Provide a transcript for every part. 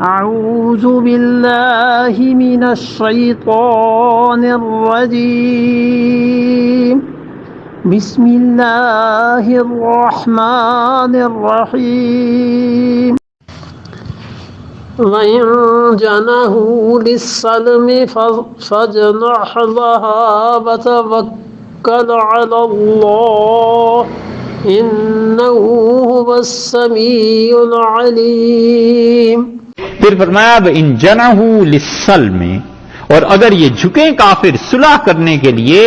أعوذ بالله من الشيطان الرجيم بسم الله الرحمن الرحيم وإن جنحوا للسلم فاجنح لها وتوكل على الله إنه هو السميع العليم۔ پھر فرمایا ان جنحوا للسلم، اور اگر یہ جھکیں کافر صلح کرنے کے لیے،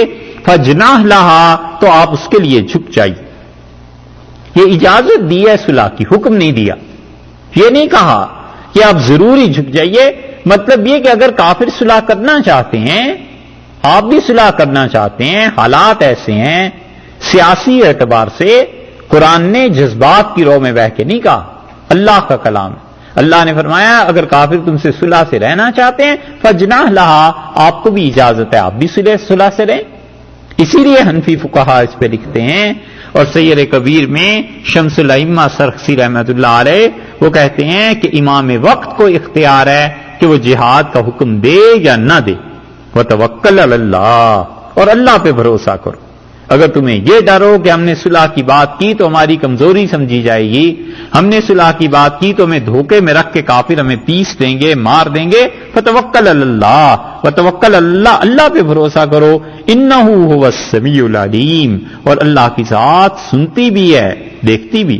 فجناح لہا، تو آپ اس کے لیے جھک جائیے۔ یہ اجازت دی ہے صلح کی، حکم نہیں دیا۔ یہ نہیں کہا کہ آپ ضروری جھک جائیے، مطلب یہ کہ اگر کافر صلح کرنا چاہتے ہیں، آپ بھی صلح کرنا چاہتے ہیں، حالات ایسے ہیں، سیاسی اعتبار سے قرآن نے جذبات کی رو میں بہ کے نہیں کہا، اللہ کا کلام ہے۔ اللہ نے فرمایا اگر کافر تم سے صلح سے رہنا چاہتے ہیں فجناح لہا، آپ کو بھی اجازت ہے، آپ بھی صلح سے رہیں۔ اسی لیے حنفی فقہا اس پہ لکھتے ہیں، اور سیر کبیر میں شمس الائمہ سرخسی رحمۃ اللہ علیہ وہ کہتے ہیں کہ امام وقت کو اختیار ہے کہ وہ جہاد کا حکم دے یا نہ دے، وتوکل علی اللہ، اور اللہ پہ بھروسہ کرو۔ اگر تمہیں یہ ڈر ہو کہ ہم نے صلح کی بات کی تو ہماری کمزوری سمجھی جائے گی، ہم نے صلح کی بات کی تو ہمیں دھوکے میں رکھ کے کافر ہمیں پیس دیں گے، مار دیں گے، فتوکل علی اللہ، وتوکل علی اللہ، اللہ پہ بھروسہ کرو، انہ هو السمیع العلیم، اور اللہ کی ذات سنتی بھی ہے، دیکھتی بھی۔